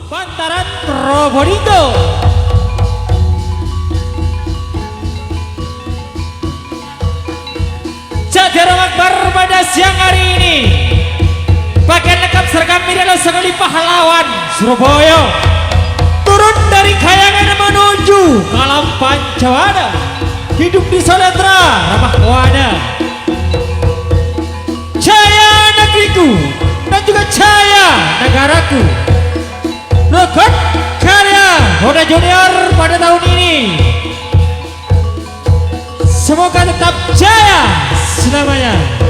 Bantaran Probolinggo. Jajaran Akbar pada siang hari ini pakaian lengkap seragam mirip sekali pahlawan Surabaya turun dari Kayangan menuju Kalam Pancawada, hidup di Soletra ramah wana, jaya negeriku dan juga jaya negaraku. Rekod karya Honda Junior pada tahun ini semoga tetap jaya selamanya.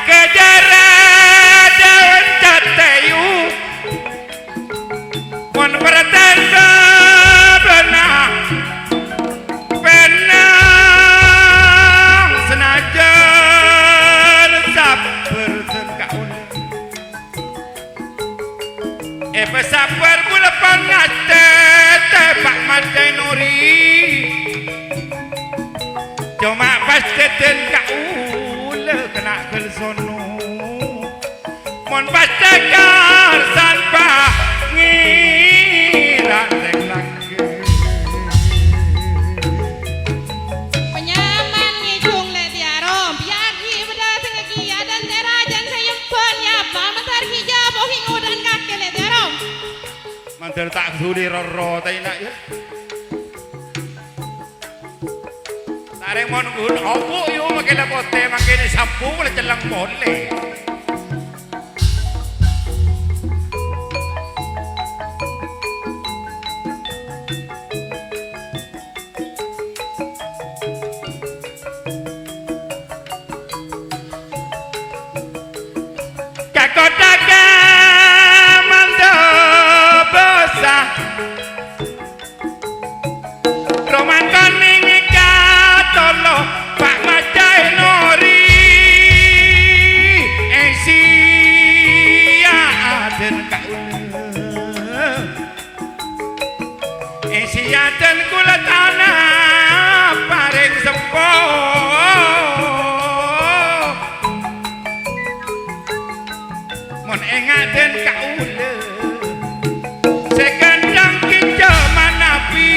kejara daun cateyu mon bertanda benar benang senajan sabar terkaul sabar bulepan ngate tepak madai nuri cuma pas teten kaul kena kelsono mon pas tegar tanpa ngira lagi penyaman ngijung le tiarom biar hi berdatang ke kia dan terajan sayempan ya pamatar hijab bohingo dan kakek le tiarom mantel tak sudi roro tay nak ya tareng mon gun opo yo makela pote makene sampu le celang mole kakotaka mando bosa roman kaning katolo pak macai nori Asia den kaul Asia den kula tanah paring sempo mon engat den kaule sekandang kinja manapi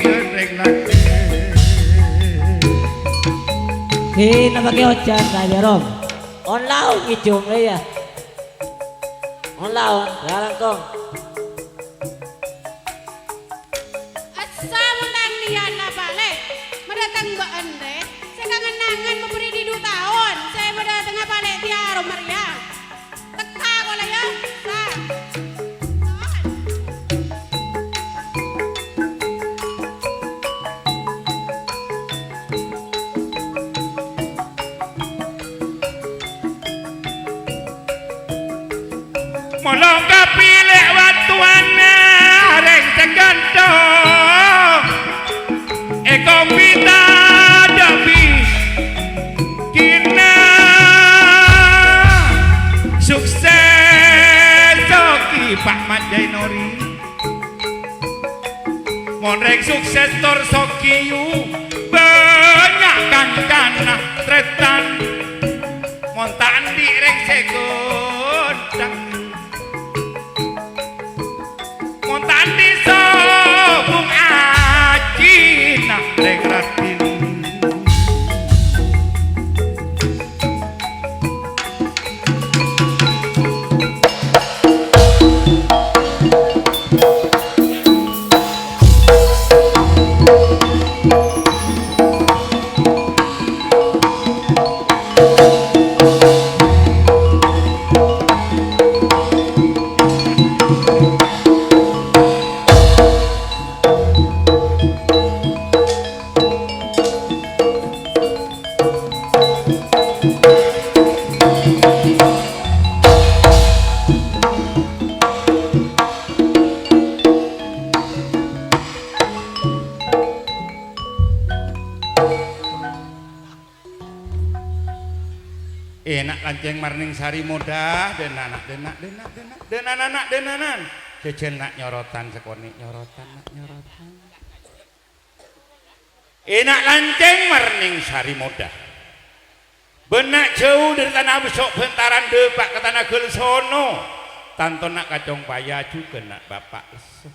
dereng lagi Hina pakai ocan saja Rom. On laut ngijung le ya. On laut, larang kong. asa menang lian na balik mendatang mbak ende saya kangen nangan memberi di 2 tahun saya mendatang balik tiarom Maria teka kola ya sa molong kapilek watuana reng tegantong eko pita dabis kina sukses soki Pak Madai Nori mon reng sukses tor soki yu banyak kancana tretan mon tandi reng segodang tandi sobung aji nak regratin enak kanceng marning sari moda denanak denanan jejel nak nyorotan sekoni nyorotan nak nyorotan enak lanceng marning sari moda benak jauh dari tanah besok bentaran depak ke tanah gelsono tanto nak kacong paya juga nak bapak lesuh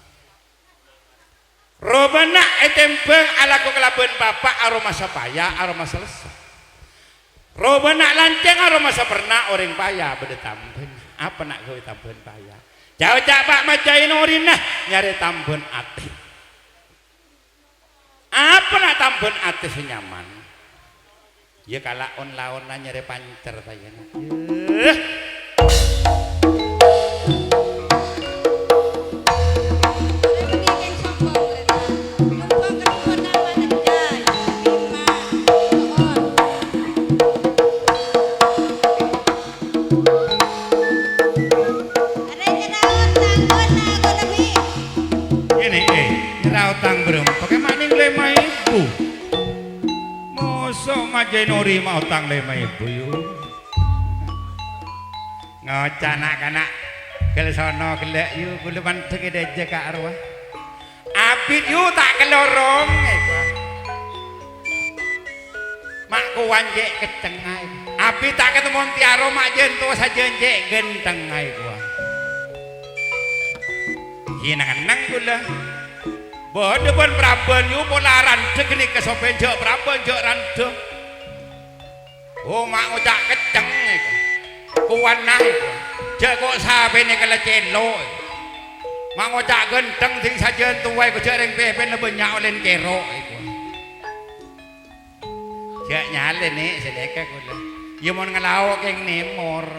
robenak etempeng ala kelaben bapak aroma sapaya aroma selesai roba nak lanceng aroma pernah orang payah beda tambun apa nak gawe tambun payah jauh cak Pak Madai Nori nah nyari tambun ati apa nak tambun ati senyaman ya kalau on lawan nyari pancer saya Jenori mau utang 5.000 yuk. Ngocak anak-anak kelsono gelek yuk kula mandeg deje kak arwah. Apit yuk tak kelorong. Mak kuwan jek kecengai. Apit tak ketemu tiaro mak jento saja jek genteng ai gua. Hinang-nang kula. Bodo pun Praben yu pola randeg ni kesopen jok Praben jok randeg. Oh mak ngocak keceng iku. Kuwan nah iku. Jek kok sabene kelecelo. Mak ngocak genteng sing sajen tuwai kok jek ring pepen lebenyak olen kerok iku. Jek nyale nih sedekah kula. Ya mon ngelawak yang nemor.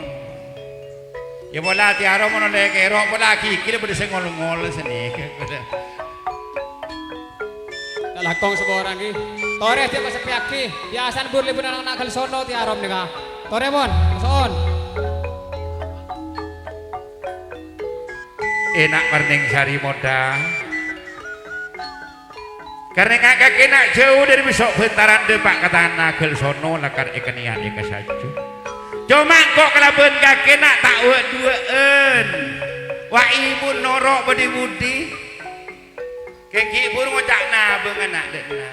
Ya pola tiaro mon oleh kerok pola kikir bede sing ngol-ngol seneke kula. Lakong seborang ki. Tore dia pasang piaki. Biasan bur libun anak nakal sono ti arom nika. Tore mon, son. Enak perning sari moda. Karena kakak kena jauh dari besok bentaran depak kata nagel sono lakar ikenian ika saja. Cuma kok kelaben kakek nak tak duaan. Wa ibu norok budi budi. Keki pun ngocak nabeng anak dena.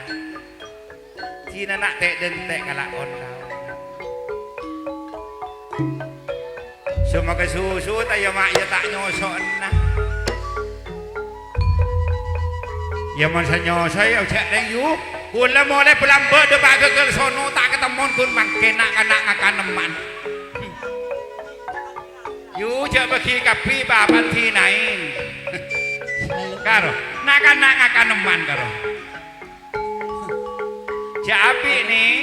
Cina nak tek dentek kalak ondau. Semua kesusu tayo mak ya tak nyosok nah. Ya man sa nyosok ya cek deng yu. Kula mulai pelambak depak gegel sono tak ketemon kun mangke nak kanak ngakaneman. Yu cek bagi kapi bapan tinain. Karo nak ngakaneman karo. Japi nih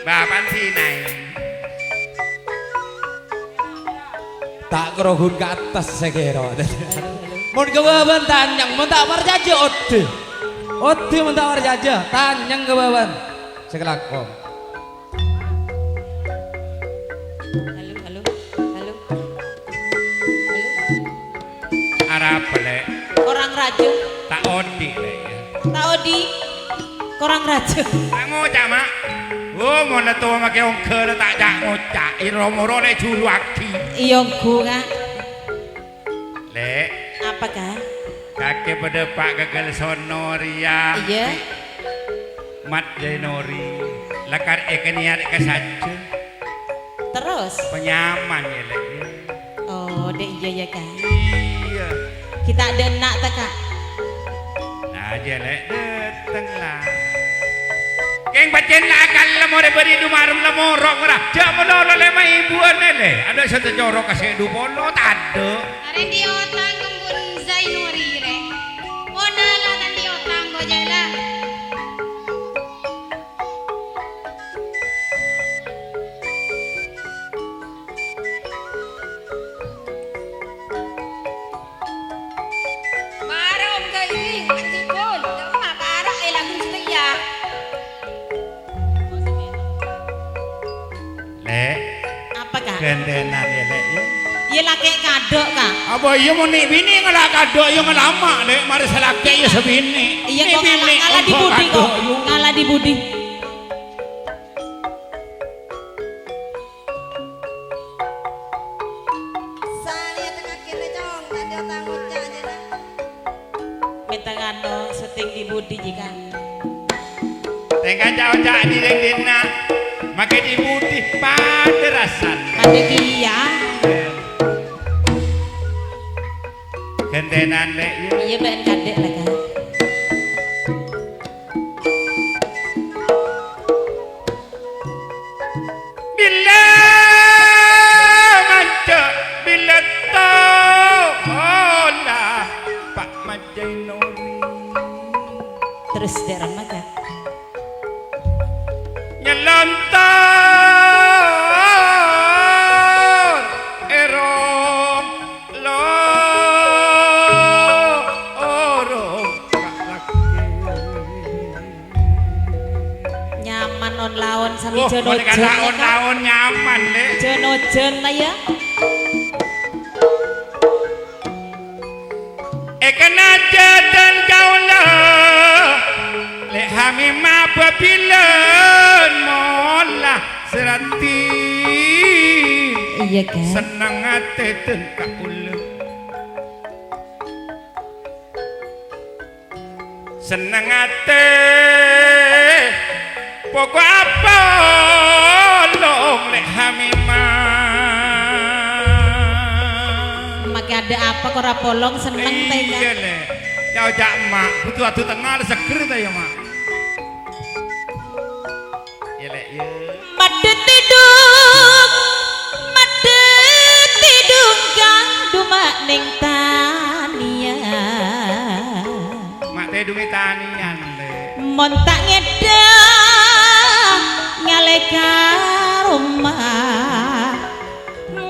bapan tinain. Tak kerohun ke atas sekero. Mun kebaban tanyang, mun tak warjaja ode. Ode mun tak warjaja, tanyang kebaban. Sekelakong. Halo. Arab lek. Orang raja. Tak odi lek. Tak odi. Korang raja. Tak ngocak mak. Oh mana tua make ongker tak jak ngocak. Iromoro lek juru akti. Iya ku kak. Lek. Apa kak? Kakek berdepak gagal sonoria. Iya. Mat jenori. Lakar ekenian eka saja. Terus? Penyaman ya lek. Oh dek iya ya kak. Iya. Kita ada nak tak kak? Nah aja lek dateng lah. Keng bacen lah akal lemore beri dumarum lemorok ora. Jak menolol lema ibuan le. Ada satu corok kasih du polo tado. Karen di otang kumpul Zainuri re. Ona lah kan di otang go jala. Para om kailing anjipol. Dawa para lagun setia. Lek. Apa kak? Gendenan ya lek. Iya laki kadok kak. Apa iya mau nih bini ngelak kadok iya ngelama lek mari selake iya sebini. Iya kok ngalah di budi kok. Ngalah di budi. Saya tengah kiri cong, tadi otang ucap aja lah. Minta kado syuting di budi jika. Tengah jauh-jauh di dena. Makai di putih pada rasan. Ada kia. Gendenan lek iya. Iya ben kadek lah kak. Bila manca bila tola Pak Majainori Terus derang mah kak. nyelontar erong lorong Nyaman on lawan sami oh jono boleh kata on nyaman le Jono jen lah ya. kena jadan kaulah lek hamimah bebilan mol Iya kan? seneng ate den kaulep seneng ate pokok apa long lek Hamimah Mak ada apa kok ora polong seneng teh iya kan? lek ya ojak mak butuh atu tengah seger ta ya mak ya lek ya Madet tidung kang dumak ning tanian mak teh dungi tanian lek mon tak ngedang ngale ka rumah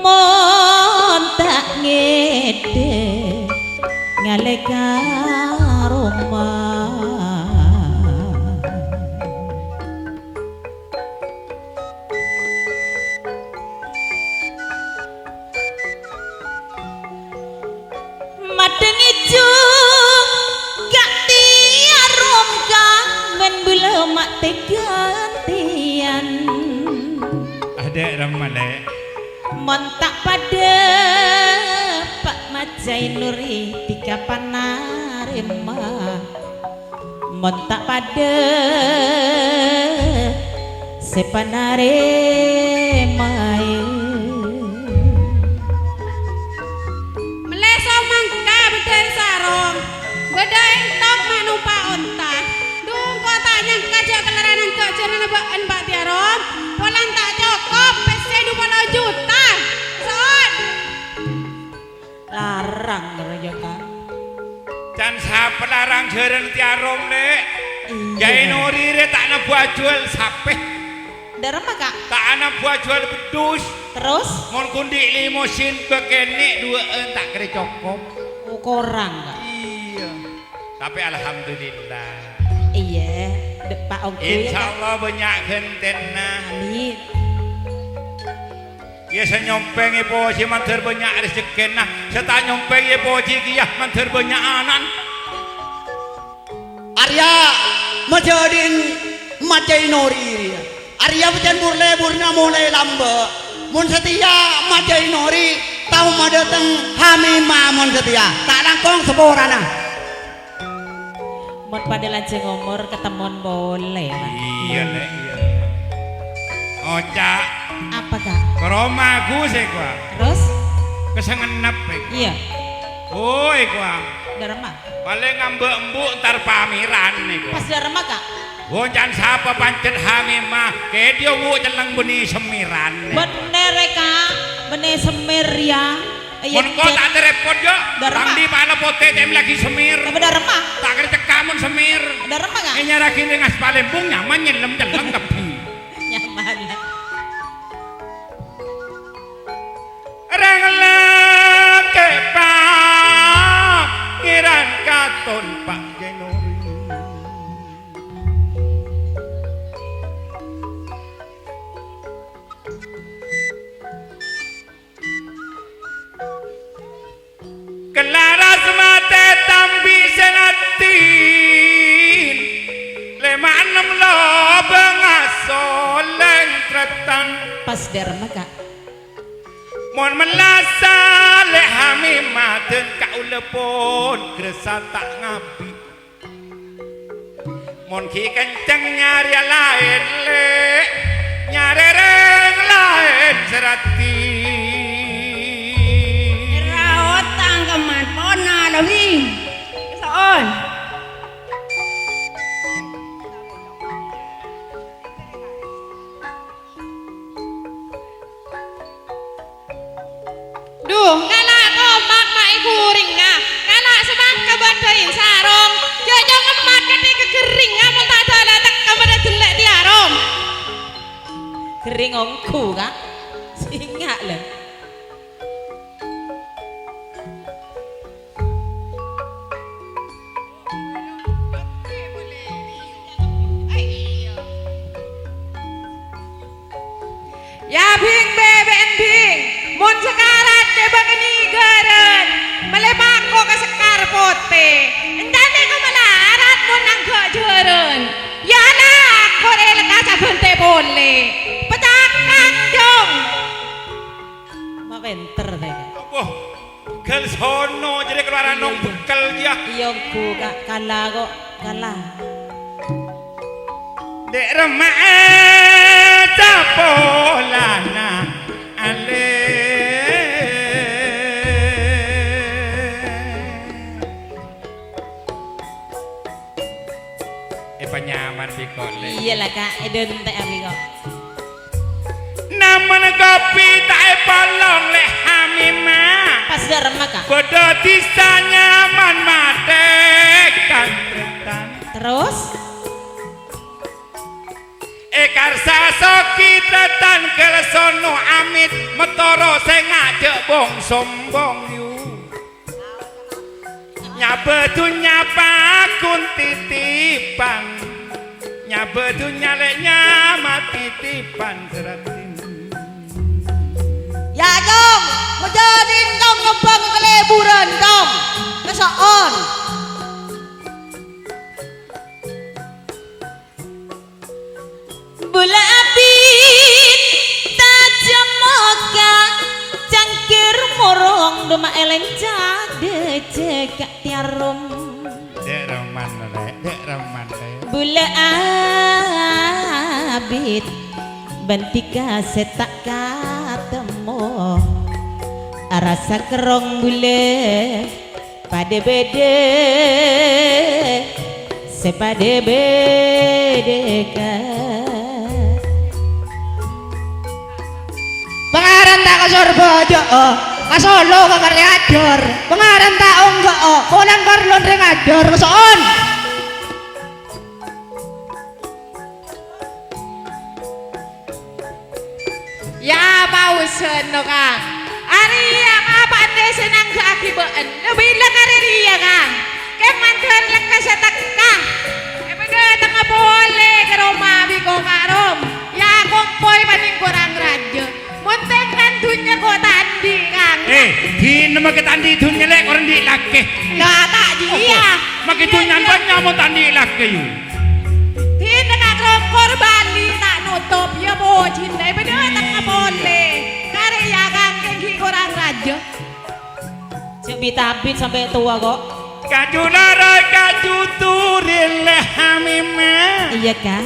mon tak ngedang ngale ka rumah madeng ijung gak tiarum kang men bula mak tegantian adek ramale mon tak pada Pak Majai Nuri tiga panarima mon tak pada sepanarima Meleso mangka bedai sarong, bedai entok manumpa onta. Dung kota nyang kajak kelaranan kejaran baan Pak Tiarom, polan tak cukup, pese 20 juta. Son. larang raya kan can sapa larang jeren tiarom lek Jai Nuri re tak ana buah jual sape darah mah kak tak ana buah jual bedus terus mon kundi limosin bekenek duaan tak kira cukup korang kak iya tapi alhamdulillah iya dek Pak Ongku ya kak insyaallah banyak gentena amin ya senyompeng ipo si manter banyak rezeki nah seta nyompeng ipo si kiyah manter banyak anan Arya majadin Majai Nori Arya bukan burle burna mulai lamba mun setia Majai Nori tahu madateng Hamimah mun setia tak langkong seborana mau pada lanceng umur ketemuan boleh lah iya lek iya Oca apa kak keromaku sih gua terus kesengenep iya oi gua darah mah paling ngambek-embuk ntar pamiran nih gua pas darah mah kak Gonjan sapa pancen Hamimah ke dia wu celeng beni semiran bener kak bener semir ya mon kok tak ada repot yo Darah tang di mana pote tem lagi semir tapi darah mah tak kira cekamun semir darah mah kak ini nyaraki dengan Palembang nyaman nyelem celeng kepi nyaman Rengelek ke pangeran katon Pak Jenori Kelaras mate tambi senatin lemanem lo bengasoleng tretan pas darah mah kak mon melasa le Hamimah den kaulepon gresa tak ngabi mon ki kenceng nyari lain le nyari reng lain serati Raot tangkeman pona lebih. Son. Duh, kala komak mak ibu ringa, kala semangka badain sarong, jojo ngemak ketika kering, ngamun tak ada letak kepada jelek tiarom. kering ongku kak singa lah Ya bing beben bing, mun sekarat coba keni geren, melebako ke sekar pote, entane ko melarat mun nang gak jeren, ya nak kore leka sabente boleh, petakan dong, Apa? Gel sono jadi keluaran nong bekel ya. Iya ku kak kalah kok kalah. Dek remak capolana ale. Penyaman bikole. Iyalah kak eden tak abi kok. Namun kopi tak polong le hamima. Pas dah remak kak. Bodo tisa nyaman matek kantretan. Terus Karsa soki tetan kelsono amit metoro sing ngajak bong sombong yu. Nyabedu nyapa kun titipan. Nyabedu nyalek nyamat titipan seratin. Ya dong, menjadiin dong ngebang keleburan dong. Kesoon. bola api tajam moga cangkir morong doma elencak de cekak tiarum. Dek reman rek, dek reman rek. Bola abit bantika setak katemu rasa kerong bule pada bede sepade bedeka Pengaran tak ke Surabaya, ke Solo ke Karyajar. Pengaran tak enggak, konan karlon ring ajar kesoon. Ya pausen no Kang. Ari yang apa ande senang ke akibat. Bilang ari dia Kang. Kemantuan lang ka sa takang. Beda tengah boleh ke rumah biko karom. Ya kompoy paning kurang raja. Munteng kantunya ko tandi Kang. Di nama ketandi dunya lek orang di laki. Nggak tak dia. Makitu nyantan nyamot tandi laki yu. Hindi ka krokor bali tak nutup ya po cinta. Beda tengah boleh. Karya Kang kengki kurang raja. cek bitabit sampai tua kok. Kaju larai kaju turil hamima. Iya kak.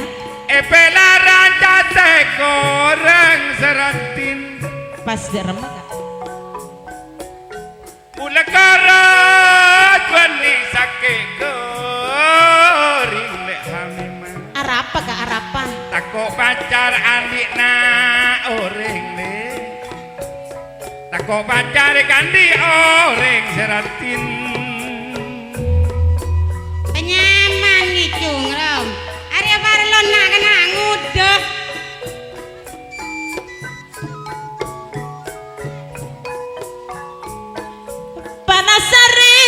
Pelaran case koreng seratin. Pas dah remak kak. Ula karat wani sakit koring le hamima. Arapa kak arapa. Takut pacar adik na orang le. Takut pacar kandi orang seratin. Penyaman gitu ngerom. Arya parlon nak kena ngudah. Panasari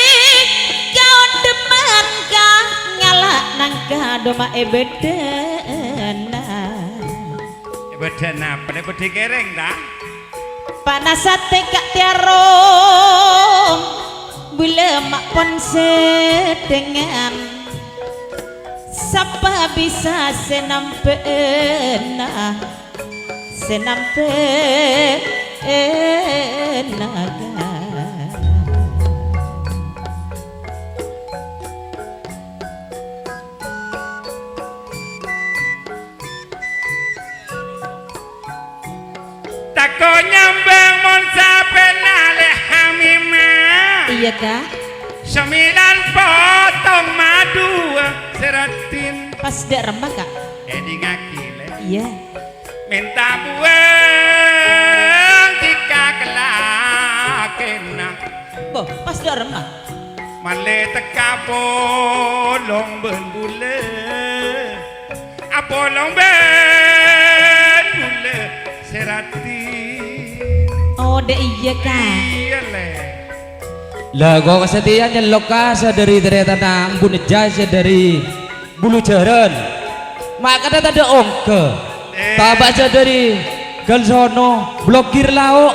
kau demen kak ngalak nangka doma ebedena. Badan apa? Badan kereng dah. Panasate kak tiarom bule mak ponse dengan siapa bisa senampe naga. Takut nyambang monsa penale hamima. Iya kak. 9 potong madu seratin. Pas dek remah kak. Edi ngakile. Iya. Minta buang jika kelakena. Boh pas dek remah. Male teka bolong ben bule. Apolong ben bule seratin. Oh dek iya kak. Iya le. Lah kok kesetiaan nyelok kasa dari tanah Bun Jasa dari Bulu Jaran. Maka ada ongke. Tak baca dari Galsono blokir lauk.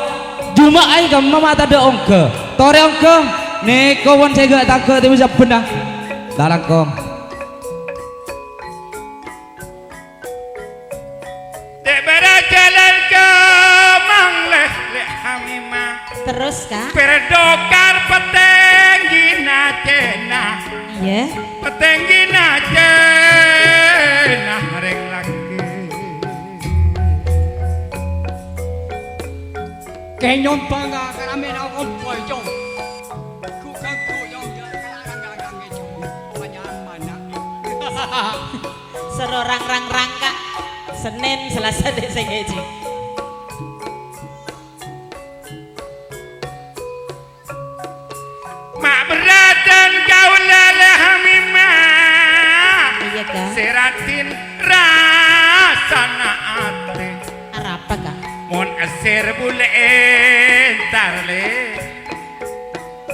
Cuma ai kamu mata ada ongke. Tore ongke. Nek kawan saya gak takut tapi bisa benar. Dalangkom. Dek jalan ke mangleh le hamima. Terus kak. Kak. Perdokar petenggina cena. Iya. Petenggina cena reng lagi. Kenyon bangga karame na akong boyong. Kukang kuyong ya karang itu. Panyaman na. Serorang rang Kak. Senin, Selasa, Desa Geji. Mak beradan kau leleh hamimah. Iya Kak. Seratin rasana ate. Apa Kak? Mon aser bule entar le.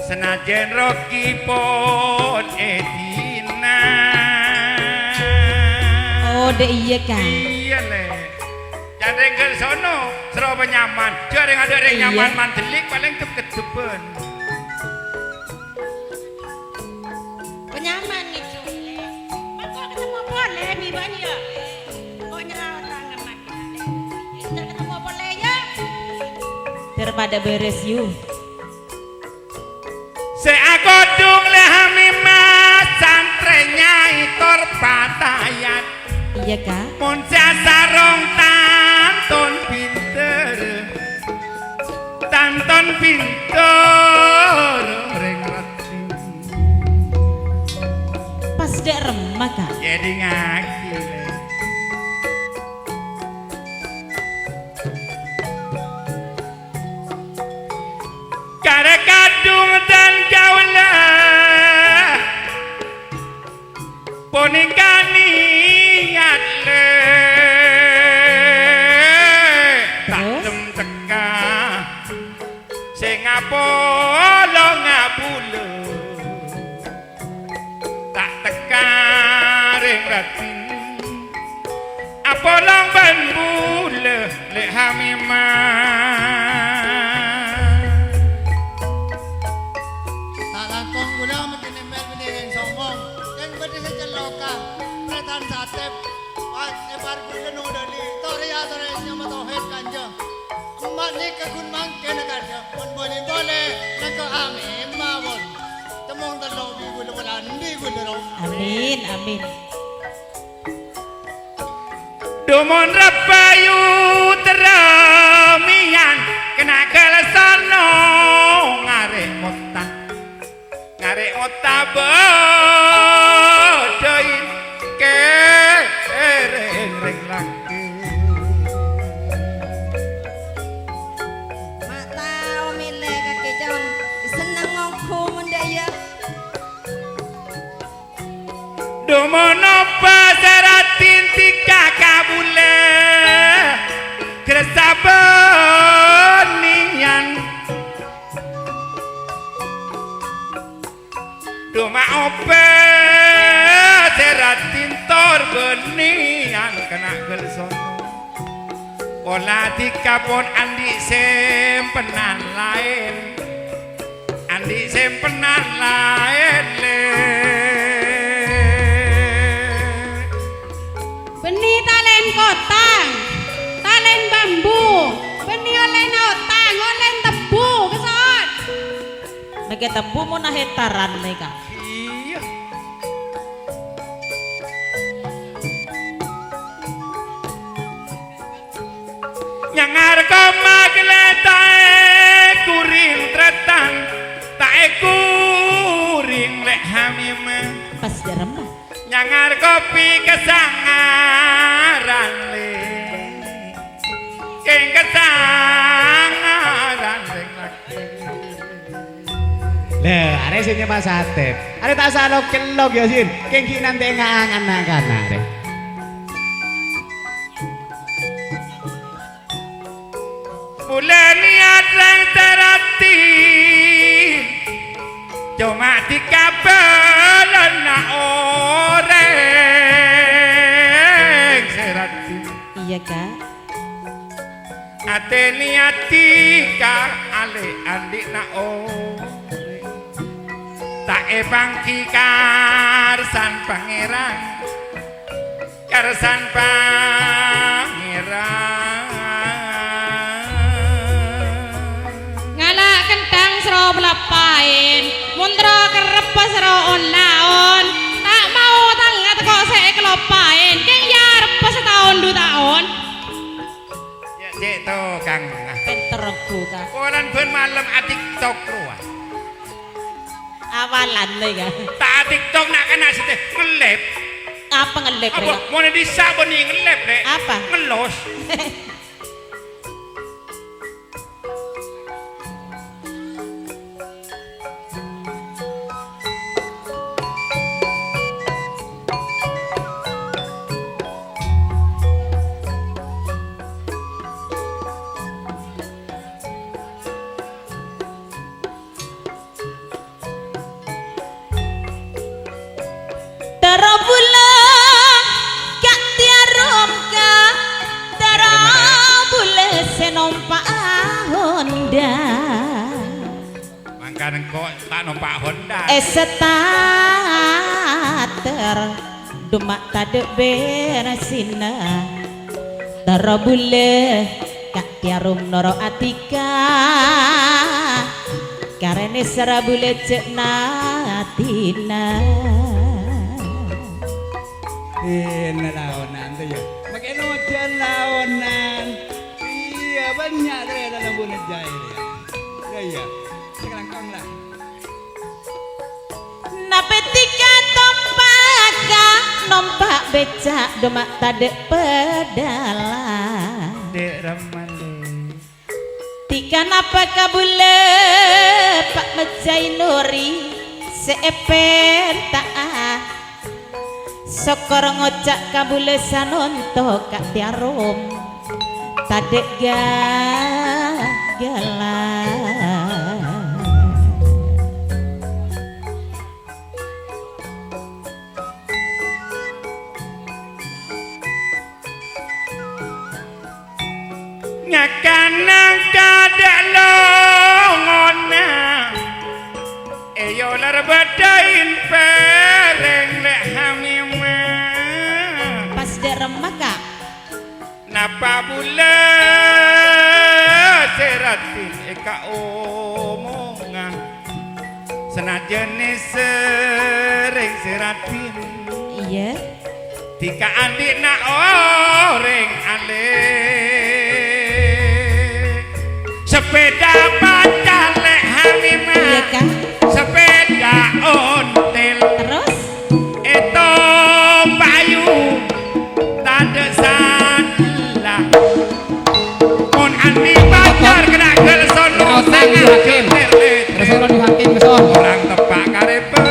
Senajan Rocky pon edina. Oh, dek iya Kak. Iya le. Jadeng ke sono sero nyaman. Jareng ada reng Iya. nyaman mantelik paling ketepen. Penyaman itu. Aku ketemu boleh bibanya ya. Kok nyerawat tangan makin. Kita ketemu boleh ya. Daripada beres you. Seagodung le hamimah santrenya itor patayan. Iya Kak. Mon sarong tanton pinter. Tanton pinter reng rati. Pas dek remah Kak. Jadi ngaki le. Karena kadung dan gaula ponikani niat le tak Terus? tem teka sing ngapolo ngapula tak teka ring ratine apolong ban bule le hamimah. Talangkong gula makinimel binigyan sombong. Yang berde sejeloka. Pratan satep. Ebar gula no dali. Toriya tore nyama tohet kanja. Emak ni kagun mangke nakarja. Mon boleh boleh nak ame mawon. Temong talong di gula wala ndi gula ro. Amin, amin. Dumon rapayu teramian kena kelesano ngarek mota bodoin ke reng lagi. Mak tahu mile kaki jong. Senang ngongku mendaya. Dumon apa seratin tika kabule keresabonian. Duma ope seratin tor benian kena gelsono. Pola dikapon andi sempenan lain. Andi sempenan lain le. Benih talen kotang, talen bambu, benih olen otang, olen tebu, kesot. Nage tebu mo na hektaran nih Kak. Iya. Nyangar koma geletae kuring tretan tae kuring lek hamime Pas dek remah. nyangar kopi kesangaran le keng kesangaran lek laki. Lah, are sing Mas Atep. Are tak salok kelok ya sin. Kengkinan teh ngangan-ngangan are. Bulan niat rang terati cuma dikabelan na oreng serati Iya Kak. ate niat tika ale andik na oreng tak bangki karsan pangeran karsan pangeran Ngalak kentang ku kak. Orang ben malam a TikTok ruah. Awalan le kak. Tak TikTok nak kena sete ngelep. Apa ngelek le Apa kak? mau di saboni ngelep le? Apa? Ngelos. Terabula kak tiarom kak terabula senompak Honda. Mangkan kok tak numpak Honda. Starter dumak tadek beresina terabula kak tiarom noro atika karena serabula cek natina. Lawanan tuh ya. Pakai nojan lawanan. Iya banyak dari dalam bulan jahil ya. Iya. Sekarang kau lah. Napetika tompaka nompak becak domak tadek pedalan. Dek ramale. Tika napa kabule Pak Mejai Nuri seepen taah sokor ngocak kabule sanonto kak tiarom tadek gagalan. Ngakanang kadak longona Eyo lar badain pereng lek hamima Pas dek remah kak Napa bule seratin eka omongan Senajan sering seratin iya Tika andik nak orang alih sepeda pacar lek hamima iya kak sepeda ontel terus itu payu tanda salah pun andi pacar kena gelsono sangat geler Resono di hakim keson. orang tepak karepe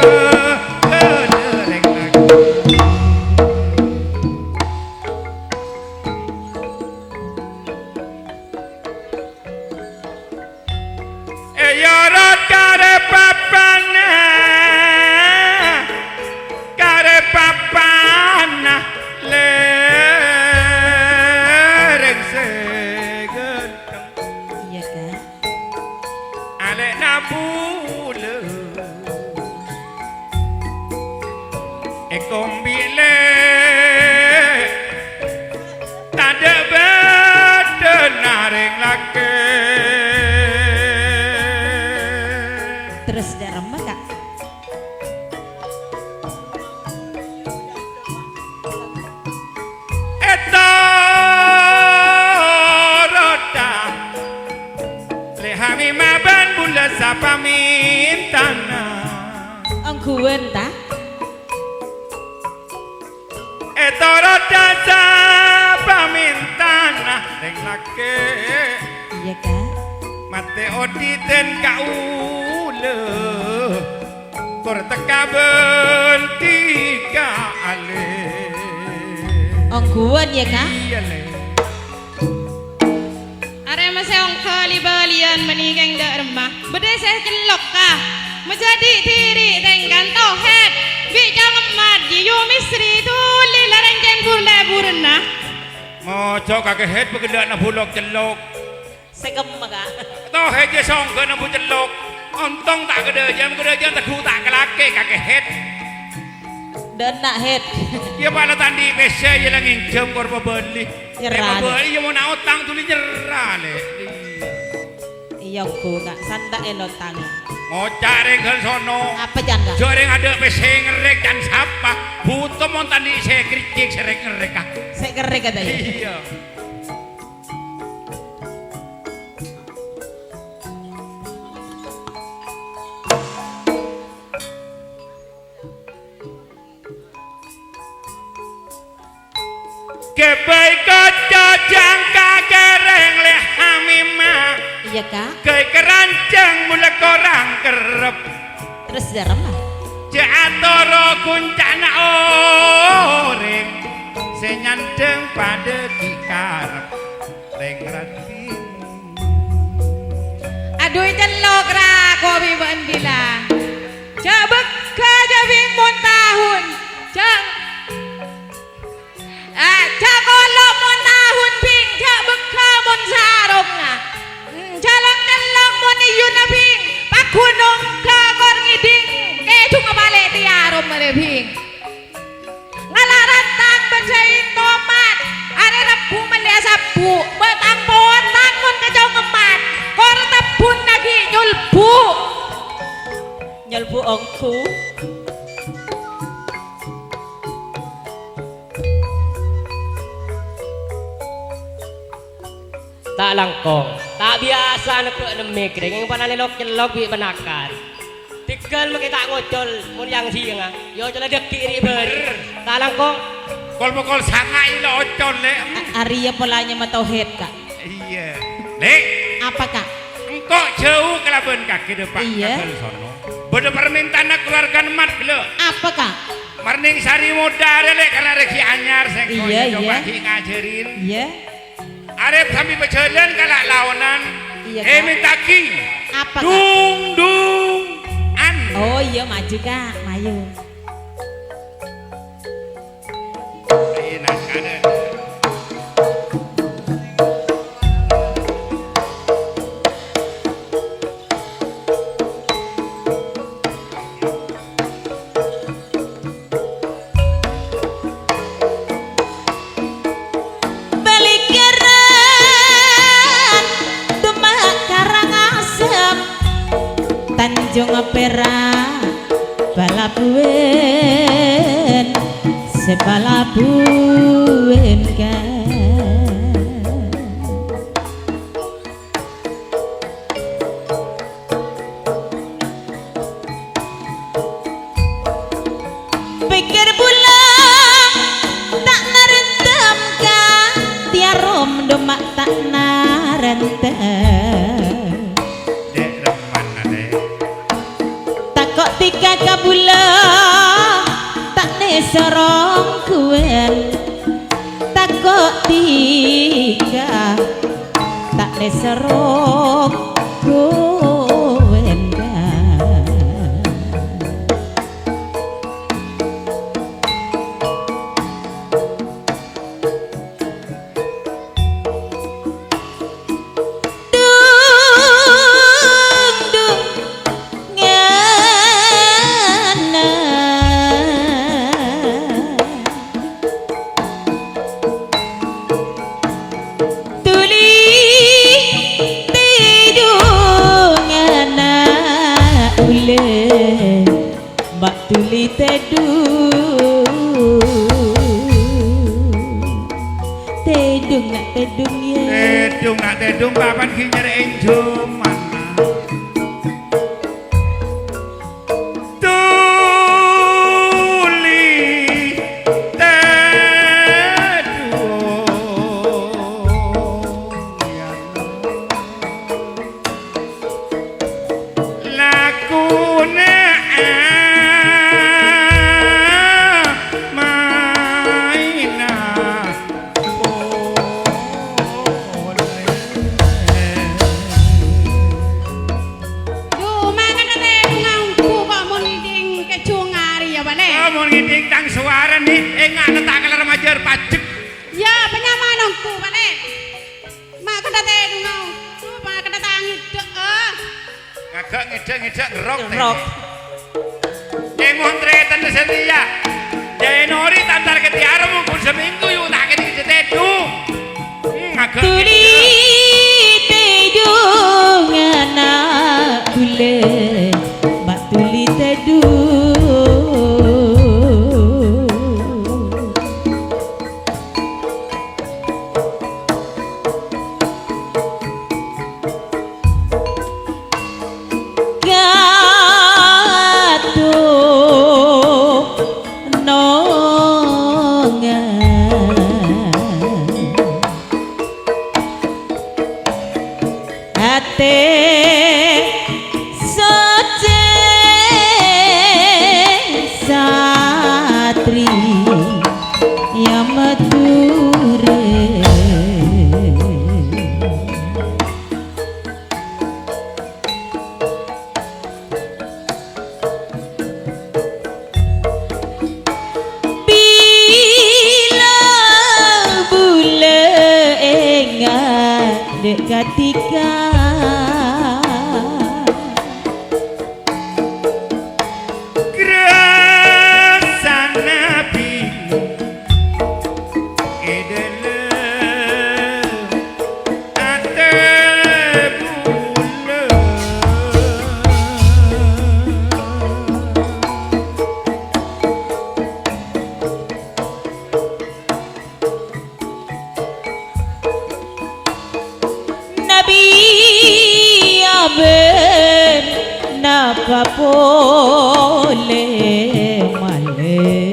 dereng lagi Yorot kare papana lereng segenteng iya kak alek nabule ekombile tanda bedenaring lake terus dek remah kak Eta roda lehami maban bulan sapa mintana angguan tak Eta roda sapa mintana ring lake iya kak mate odi den kaule kur teka bentika ale angguan ya kak iya le Are masih ongko libalian menikeng dak remah. Bede saya celok kah? Menjadi diri dengan tohet. Bijak emat jiyu misri tuli larang jen burle burna. mojo kakek het begendak na bulok celok segema kak toh het je songke na bu celok ontong tak gede jam teku tak kelake kakek het dan nak head ya pala tandi pese je lang injem kor pebeli Nyerah, pebeli ya mau na utang tuli nyerah le iya ku kak santa elotang ngocak regel sono apa jangan kak joreng ada pese ngerek dan sapa butuh mau tandi saya kericik serek ngerek kah saya kere katanya iya kebai kaca jangka kereng leh hamimah Iya kak. ke kerancang mula korang kerep Terus darem lah. Jatoro kuncana oreng senyandeng pada kikarep reng ratimu Aduh jelok ra kopi bandila. Cebek kaja bingung tahun. Cakolo mon tahun ping cebek mon sarung na. Jalang mon iyu na ping pakunong ka kor ngiding ketung bale tiarom mere ping. Ngalarantang bacain tomat. Are rebu melia sabu. Betang potang mon kejauh ngemat. Kor tebun lagi nyulbu. Nyelbu ongku. Tak langkong, tak biasa nak nemik ring yang panah lelok jelok bi menakan. Tikel makita ngocol mun yang siang ah. Yo jala dekik ri ber. Tak langkong. kol pokol sangai lo ocol le Arya polanya matauhid kak. iya le Apa kak? engkau jauh kelaban kaki depan Iya. kakek sono bodoh permintaan keluarga mat lo Apa kak? Marning sari modal le karena reki anyar sengko Iya, coba iya. ngajarin Iya. arep sambil berjalan kalak lawanan Iya, Kak. mintaki Apa kak? dung an Oh iya maju kak, maju. enak ada Balikiran Demak Karangasem Tanjung Perak Balabuin Sebalabuin kan pikir bulan tak narendam kan tiarom demak tak narendam dek reman ade takok tika kabula tak nesorong kuen takok tika tak nesorong kuen Mbak Tuli Tedung nak tedung ya tedung papan kinyer enjum tuli tedung lakune Duh, mangan ate ngangku kok mun ngiding kecungari ya bale. Mau ngiding tang suara nih, enggak letak kelar majar pajek. Ya penyamanongku bale. Mak kada te ngau. Mak kada tangi dek. Kagak ngedek ngerok. Ngerok. Montre tante setia. Jainori tantar ketiara mungkin seminggu yuk tak kini ketedung. Agak Tuli tedung anak tule Mbak Tuli tedung Gato nongan apa boleh malih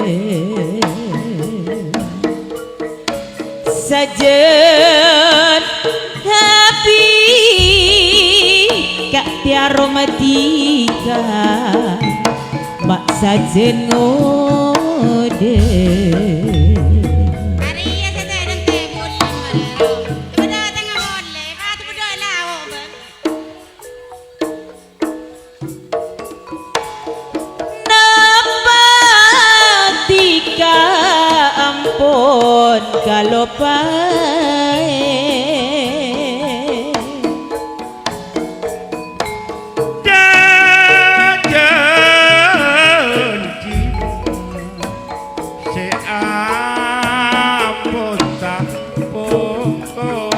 sajen happy kak tiaro matika mak sajen ngode Hari ya saya nanti boleh marah. Benda tengah boleh, patu benda lawo bang. nampatika ampun kalau pae Jajan se ampun tak pokok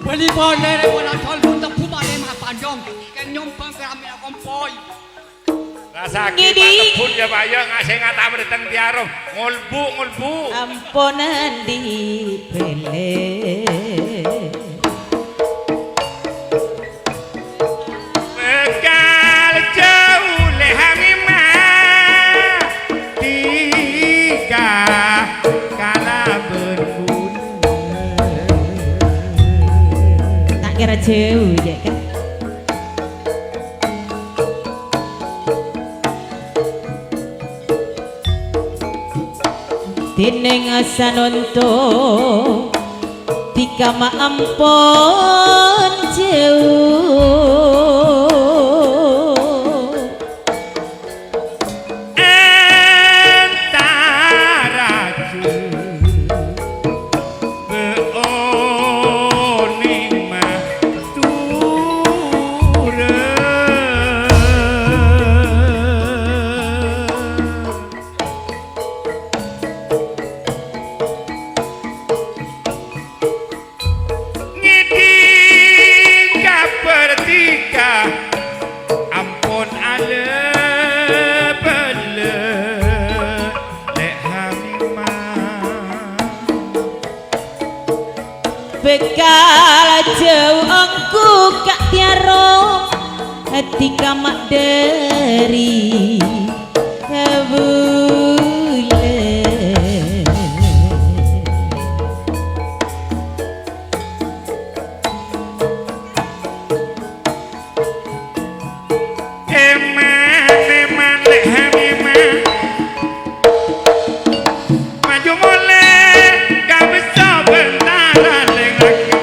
Beli boleh wala tol untuk pumale ma panjang. Kan nyompang kami nak kompoi. rasa ki pun ya bayo ngasih ngata berdeteng tiaro ngulbu ampunan di pele bekal jauh lehamima tiga kala berguna tak kira jauh je kan Tineng asanonto tika maampon jauh antara beonima ngidika pertika ampun ale bele lek hamimah bekal jauh aku kak tiaro tika mak dari bule eman lek hamimah maju mulai gak bisa bentaran lek lagi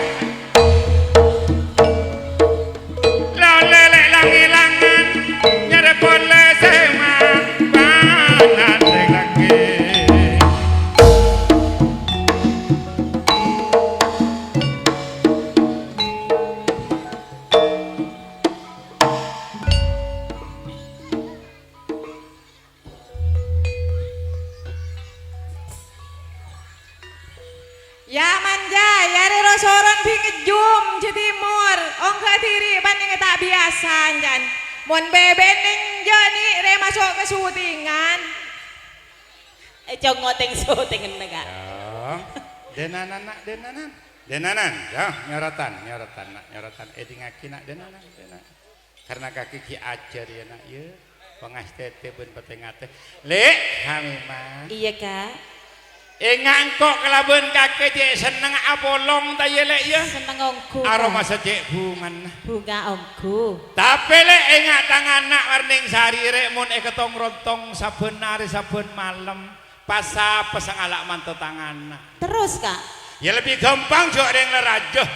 lole lek langilangan nyere boleh seman panan lek lagi Ya manja, ya rero soron bingejum je timur. Ong ke diri banding tak biasa jan. Mon bebening jani re masuk ke syutingan. cong ngoteng syuting nega denanan nak denanan ya nyorotan nak nyorotan ngaki nak denanan karena kaki ki ajar ya nak ya pengas tete ben petengate lek hamimah iya kak ngangkok kelaben kakek cek seneng abolong ta ye lek ya seneng ongku aroma secek bungan bunga ongku tapi lek engak tangan nak warning sari rek mun ketong rontong saben hari saben malam pas pesang alak manto tangan nak terus kak ya lebih gampang jok yang lerajoh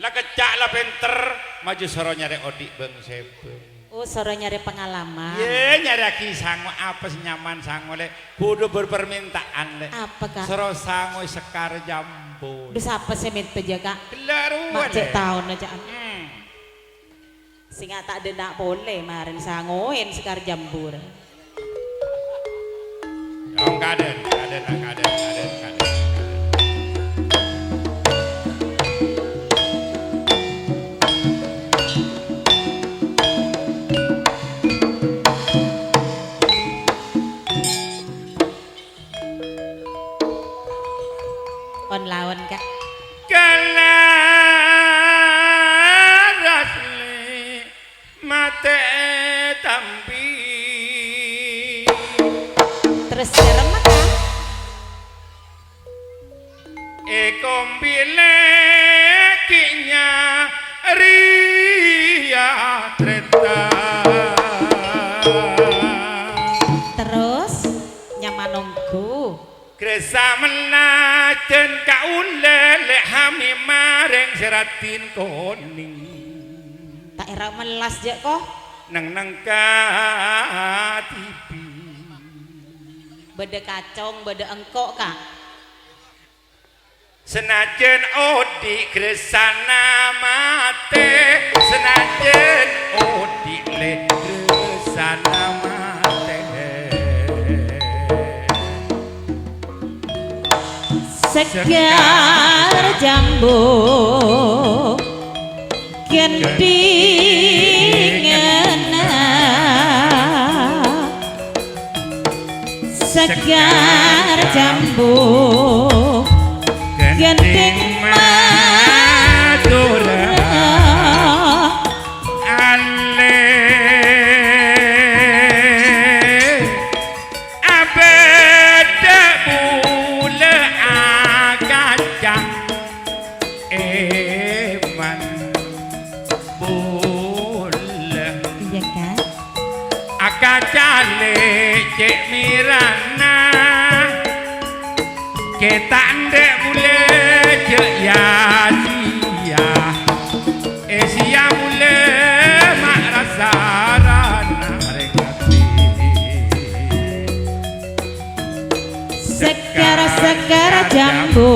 lah kecak lah pinter maju soro nyari odik beng sebeng oh soro nyari pengalaman ye nyari aki sango apa sih nyaman sango le kudu berpermintaan le apa kak soro sango sekar jambu dus apa sih minta jaga kelaruan mak cek tahun aja hmm. singa tak ada nak boleh marin sangoin sekar jambur oh kaden on lawan kak kalarasle mate tampi terus serem kak kombile kinya ria treta terus nyamanongku Kresa menajen kaule lek hami mareng seratin koning tak era melas je kok nang katipi beda kacong beda engkok kak senajen odi kresana mate senajen odi le kresana mate segar jambu kendingan segar jambu genting madura ale abeda bule akacang eman bule iya kan akacale cek mirana kita ndek mule cek ya sia sia mule mak rasaran rekati segar jambu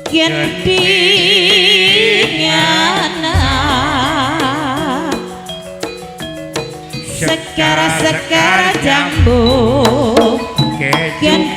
kendingan segar jambu keju